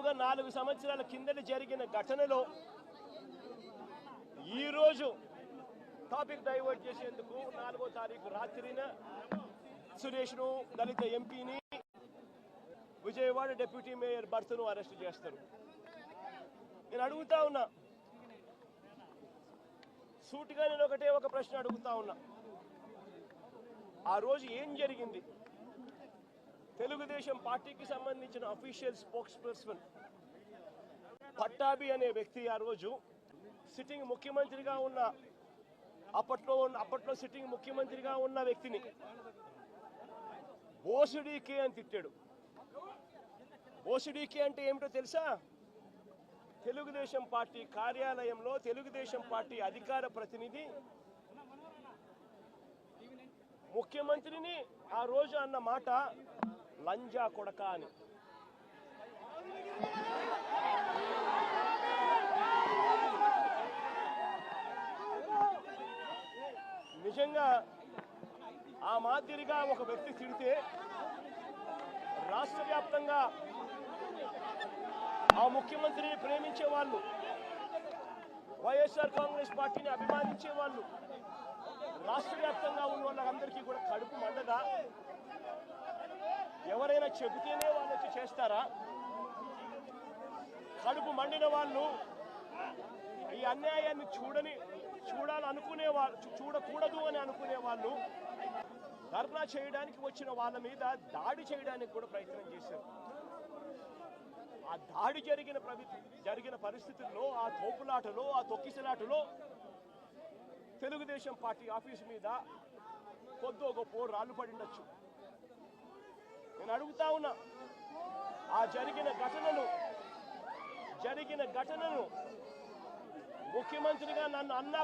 దాదాపుగా 4 సంవత్సరాల కిందట జరిగిన ఘటనలో ఈరోజు టాపిక్ డైవర్ట్ చేసేందుకు 4వ తారీఖు రాత్రిన సురేష్ను దళిత ఎంపీని విజయవాడ డిప్యూటీ మేయర్ భర్తను అరెస్ట్ చేస్తారు. నేను అడుగుతా ఉన్నా, సూటిగా నేను ఒక ప్రశ్న అడుగుతా ఉన్నా, ఆ రోజు ఏం జరిగింది? తెలుగుదేశం పార్టీకి సంబంధించిన అఫీషియల్ స్పోక్స్ పర్సన్ పట్టాభి అనే వ్యక్తి ఆ రోజు సిట్టింగ్ ముఖ్యమంత్రిగా ఉన్న అప్పట్లో సిట్టింగ్ ముఖ్యమంత్రిగా ఉన్న వ్యక్తిని బోసుడీకే అని తిట్టాడు. బోసుడీకే అంటే ఏమిటో తెలుసా? తెలుగుదేశం పార్టీ కార్యాలయంలో తెలుగుదేశం పార్టీ అధికార ప్రతినిధి ముఖ్యమంత్రిని ఆ రోజు అన్న మాట లంజా కొడక అని. నిజంగా ఆ మాదిరిగా ఒక వ్యక్తి తిడితే రాష్ట్ర వ్యాప్తంగా ఆ ముఖ్యమంత్రిని ప్రేమించే వాళ్ళు, వైఎస్ఆర్ కాంగ్రెస్ పార్టీని అభిమానించే వాళ్ళు, రాష్ట్ర వ్యాప్తంగా ఉన్న వాళ్ళందరికీ కూడా కడుపు మండదా? ఎవరైనా చెబితేనే వాళ్ళు వచ్చి చేస్తారా? కడుపు మండిన వాళ్ళు, ఈ అన్యాయాన్ని చూడాలనుకునే వాళ్ళు, చూడకూడదు అని అనుకునే వాళ్ళు ధర్నా చేయడానికి వచ్చిన వాళ్ళ మీద దాడి చేయడానికి కూడా ప్రయత్నం చేశారు. ఆ దాడి జరిగిన పరిస్థితుల్లో, ఆ తోపులాటలో, ఆ తొక్కిసలాటలో తెలుగుదేశం పార్టీ ఆఫీసు మీద కొద్దో గొప్ప రాళ్ళు పడిండొచ్చు. నేను అడుగుతా ఉన్నా, ఆ జరిగిన ఘటనను ముఖ్యమంత్రిగా నన్ను అన్నా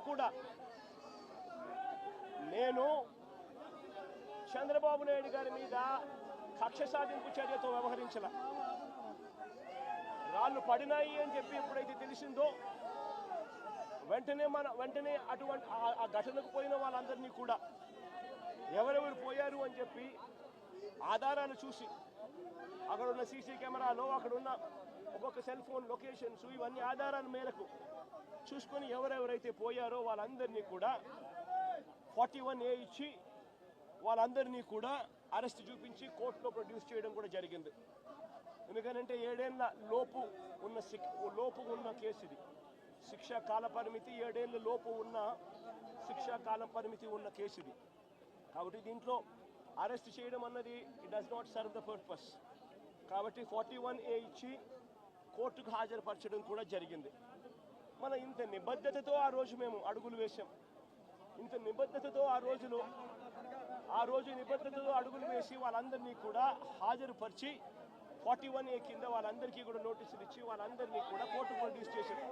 కూడా నేను చంద్రబాబు నాయుడు గారి మీద కక్ష సాధింపు చర్యతో వ్యవహరించాల. రాళ్ళు పడినాయి అని చెప్పి ఎప్పుడైతే తెలిసిందో వెంటనే అటువంటి ఆ ఘటనకు పోయిన వాళ్ళందరినీ కూడా ఎవరెవరు పోయారు అని చెప్పి ఆధారాలు చూసి, అక్కడ ఉన్న సీసీ కెమెరాలో, అక్కడ ఉన్న ఒక్కొక్క సెల్ ఫోన్ లొకేషన్స్, ఇవన్నీ ఆధారాల మేరకు చూసుకొని ఎవరెవరైతే పోయారో వాళ్ళందరినీ కూడా 41A ఇచ్చి వాళ్ళందరినీ కూడా అరెస్ట్ చూపించి కోర్టులో ప్రొడ్యూస్ చేయడం కూడా జరిగింది. ఎందుకంటే 7 ఏళ్ల లోపు ఉన్న కేసు ఇది. శిక్షా కాల పరిమితి 7 ఏళ్ల లోపు ఉన్న శిక్షా కాలం పరిమితి ఉన్న కేసు ఇది. కాబట్టి దీంట్లో అరెస్ట్ చేయడం అన్నది it does not serve the purpose. కాబట్టి 41A ఇచ్చి కోర్టుకు హాజరుపరచడం కూడా జరిగింది. మన ఇంత నిబద్ధతతో ఆ రోజు మేము అడుగులు వేశాం. ఇంత నిబద్ధతతో ఆ రోజు నిబద్ధతతో అడుగులు వేసి వాళ్ళందరినీ కూడా హాజరుపరిచి 41A కింద వాళ్ళందరికీ కూడా నోటీసులు ఇచ్చి వాళ్ళందరినీ కూడా కోర్టుకు ప్రొడ్యూస్ చేశారు.